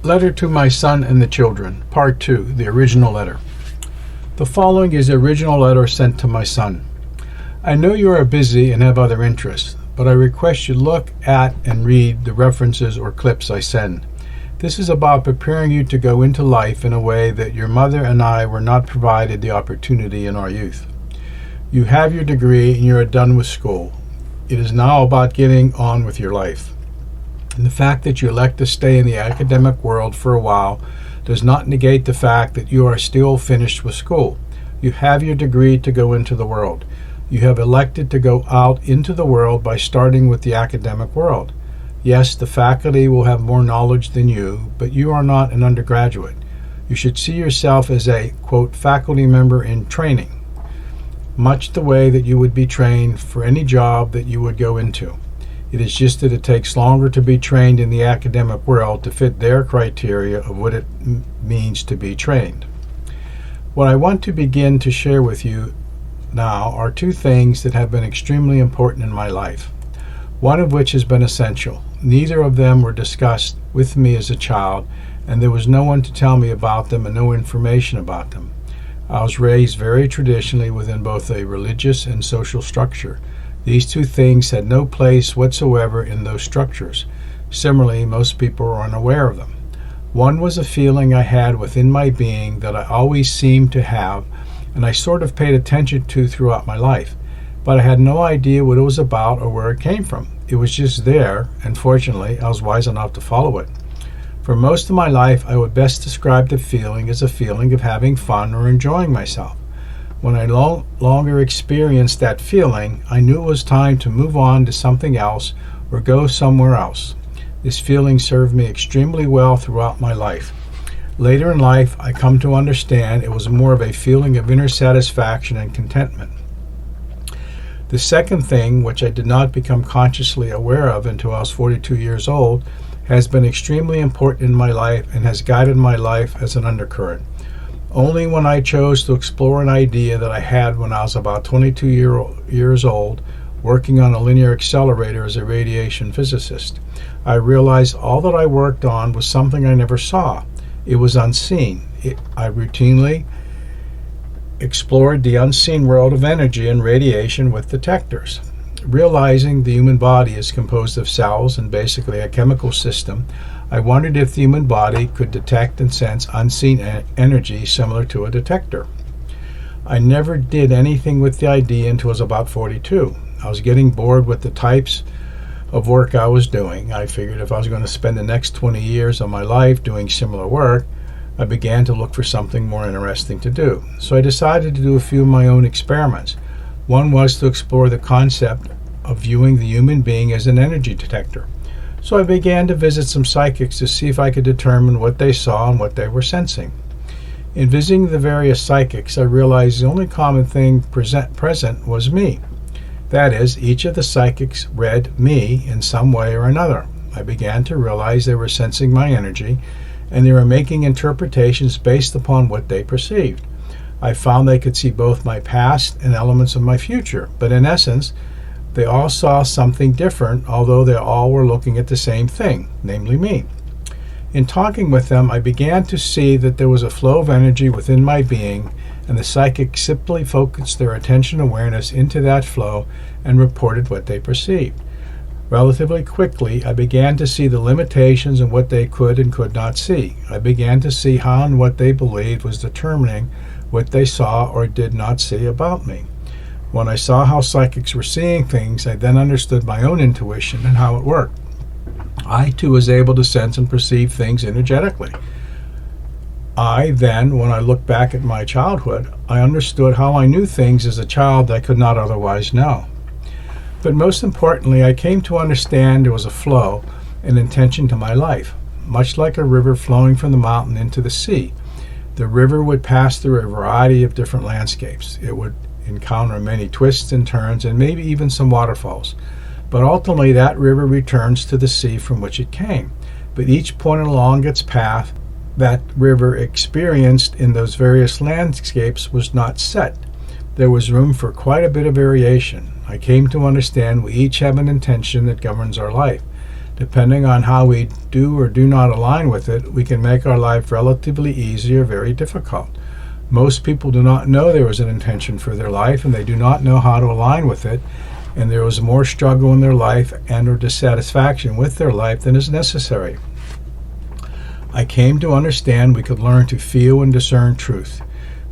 Letter to my son and the children, Part 2, the original letter. The following is the original letter sent to my son. I know you are busy and have other interests, but I request you look at and read the references or clips I send. This is about preparing you to go into life in a way that your mother and I were not provided the opportunity in our youth. You have your degree and you are done with school. It is now about getting on with your life. And the fact that you elect to stay in the academic world for a while does not negate the fact that you are still finished with school. You have your degree to go into the world. You have elected to go out into the world by starting with the academic world. Yes, the faculty will have more knowledge than you, but you are not an undergraduate. You should see yourself as a, quote, faculty member in training, much the way that you would be trained for any job that you would go into. It is just that it takes longer to be trained in the academic world to fit their criteria of what it means to be trained. What I want to begin to share with you now are two things that have been extremely important in my life, one of which has been essential. Neither of them were discussed with me as a child, and there was no one to tell me about them and no information about them. I was raised very traditionally within both a religious and social structure. These two things had no place whatsoever in those structures. Similarly, most people are unaware of them. One was a feeling I had within my being that I always seemed to have, and I sort of paid attention to throughout my life, but I had no idea what it was about or where it came from. It was just there, and fortunately, I was wise enough to follow it. For most of my life, I would best describe the feeling as a feeling of having fun or enjoying myself. When I no longer experienced that feeling, I knew it was time to move on to something else or go somewhere else. This feeling served me extremely well throughout my life. Later in life, I come to understand it was more of a feeling of inner satisfaction and contentment. The second thing, which I did not become consciously aware of until I was 42 years old, has been extremely important in my life and has guided my life as an undercurrent. Only when I chose to explore an idea that I had when I was about 22 years old, working on a linear accelerator as a radiation physicist, I realized all that I worked on was something I never saw. It was unseen. I routinely explored the unseen world of energy and radiation with detectors. Realizing the human body is composed of cells and basically a chemical system, I wondered if the human body could detect and sense unseen energy similar to a detector. I never did anything with the idea until I was about 42. I was getting bored with the types of work I was doing. I figured if I was going to spend the next 20 years of my life doing similar work, I began to look for something more interesting to do. So I decided to do a few of my own experiments. One was to explore the concept of viewing the human being as an energy detector. So I began to visit some psychics to see if I could determine what they saw and what they were sensing. In visiting the various psychics, I realized the only common thing present was me. That is, each of the psychics read me in some way or another. I began to realize they were sensing my energy, and they were making interpretations based upon what they perceived. I found they could see both my past and elements of my future, but in essence, they all saw something different, although they all were looking at the same thing, namely me. In talking with them, I began to see that there was a flow of energy within my being, and the psychics simply focused their attention awareness into that flow and reported what they perceived. Relatively quickly, I began to see the limitations in what they could and could not see. I began to see how and what they believed was determining what they saw or did not see about me. When I saw how psychics were seeing things, I then understood my own intuition and how it worked. I, too, was able to sense and perceive things energetically. When I look back at my childhood, I understood how I knew things as a child I could not otherwise know. But most importantly, I came to understand there was a flow, an intention to my life, much like a river flowing from the mountain into the sea. The river would pass through a variety of different landscapes. It would encounter many twists and turns and maybe even some waterfalls. But ultimately that river returns to the sea from which it came. But each point along its path that river experienced in those various landscapes was not set. There was room for quite a bit of variation. I came to understand we each have an intention that governs our life. Depending on how we do or do not align with it, we can make our life relatively easy or very difficult. Most people do not know there was an intention for their life, and they do not know how to align with it, and there is more struggle in their life and or dissatisfaction with their life than is necessary. I came to understand we could learn to feel and discern truth.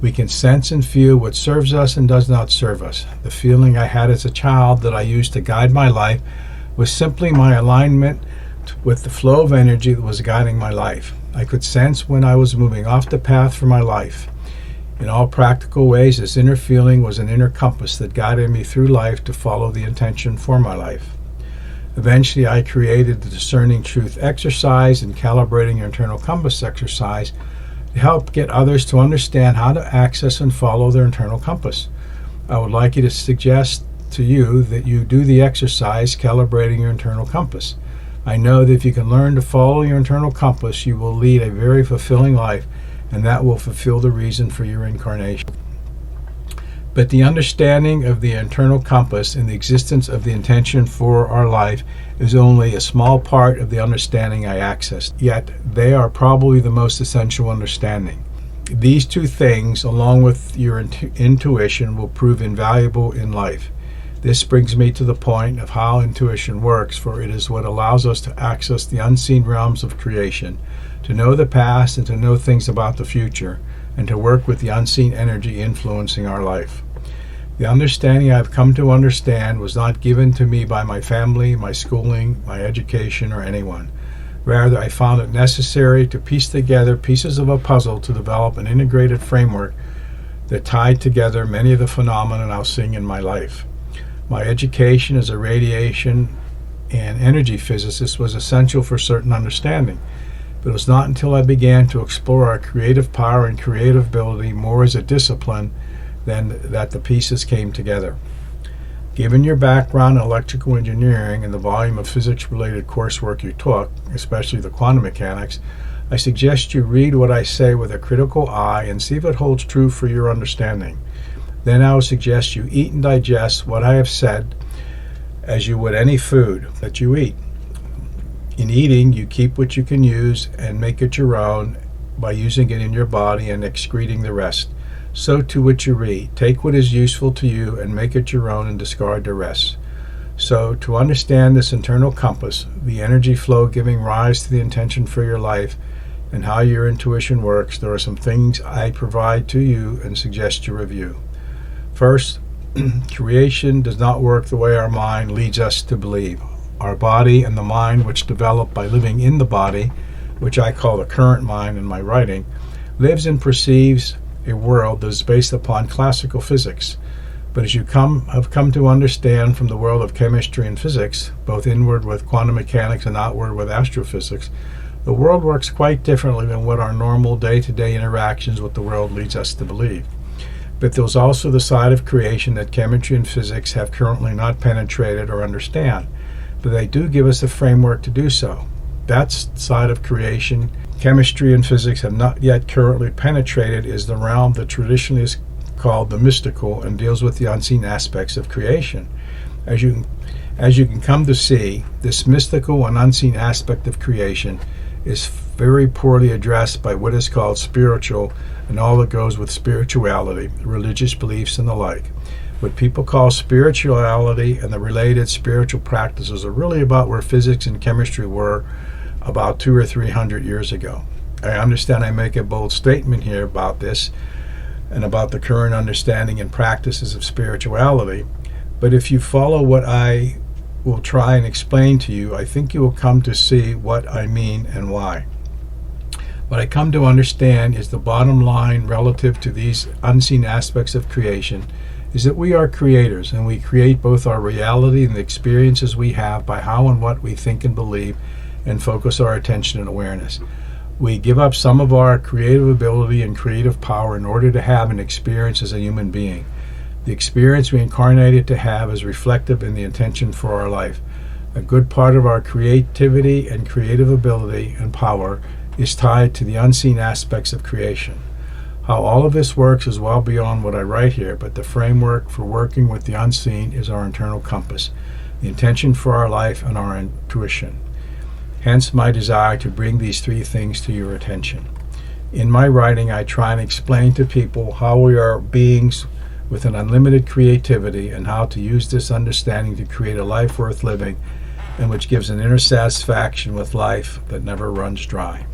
We can sense and feel what serves us and does not serve us. The feeling I had as a child that I used to guide my life was simply my alignment with the flow of energy that was guiding my life. I could sense when I was moving off the path for my life. In all practical ways, this inner feeling was an inner compass that guided me through life to follow the intention for my life. Eventually, I created the Discerning Truth exercise and Calibrating Your Internal Compass exercise to help get others to understand how to access and follow their internal compass. I would like you to suggest to you that you do the exercise Calibrating Your Internal Compass. I know that if you can learn to follow your internal compass, you will lead a very fulfilling life, and that will fulfill the reason for your incarnation. But the understanding of the internal compass and the existence of the intention for our life is only a small part of the understanding I accessed, yet they are probably the most essential understanding. These two things, along with your intuition, will prove invaluable in life. This brings me to the point of how intuition works, for it is what allows us to access the unseen realms of creation, to know the past and to know things about the future, and to work with the unseen energy influencing our life. The understanding I've come to understand was not given to me by my family, my schooling, my education, or anyone. Rather, I found it necessary to piece together pieces of a puzzle to develop an integrated framework that tied together many of the phenomena I'll see in my life. My education as a radiation and energy physicist was essential for certain understanding, but it was not until I began to explore our creative power and creative ability more as a discipline than that the pieces came together. Given your background in electrical engineering and the volume of physics-related coursework you took, especially the quantum mechanics, I suggest you read what I say with a critical eye and see if it holds true for your understanding. Then I would suggest you eat and digest what I have said as you would any food that you eat. In eating, you keep what you can use and make it your own by using it in your body and excreting the rest. So too what you read. Take what is useful to you and make it your own and discard the rest. So to understand this internal compass, the energy flow giving rise to the intention for your life, and how your intuition works, there are some things I provide to you and suggest you review. First, creation does not work the way our mind leads us to believe. Our body and the mind, which develop by living in the body, which I call the current mind in my writing, lives and perceives a world that is based upon classical physics. But as you have come to understand from the world of chemistry and physics, both inward with quantum mechanics and outward with astrophysics, the world works quite differently than what our normal day-to-day interactions with the world leads us to believe. But there's also the side of creation that chemistry and physics have currently not penetrated or understand, but they do give us a framework to do so. That side of creation chemistry and physics have not yet currently penetrated is the realm that traditionally is called the mystical and deals with the unseen aspects of creation. As you can come to see, this mystical and unseen aspect of creation is very poorly addressed by what is called spiritual and all that goes with spirituality, religious beliefs, and the like. What people call spirituality and the related spiritual practices are really about where physics and chemistry were about 200 or 300 years ago. I understand I make a bold statement here about this and about the current understanding and practices of spirituality, but if you follow what I will try and explain to you, I think you will come to see what I mean and why. What I come to understand is the bottom line relative to these unseen aspects of creation is that we are creators, and we create both our reality and the experiences we have by how and what we think and believe and focus our attention and awareness. We give up some of our creative ability and creative power in order to have an experience as a human being. The experience we incarnated to have is reflective in the intention for our life. A good part of our creativity and creative ability and power is tied to the unseen aspects of creation. How all of this works is well beyond what I write here, but the framework for working with the unseen is our internal compass, the intention for our life, and our intuition. Hence my desire to bring these three things to your attention. In my writing, I try and explain to people how we are beings with an unlimited creativity and how to use this understanding to create a life worth living and which gives an inner satisfaction with life that never runs dry.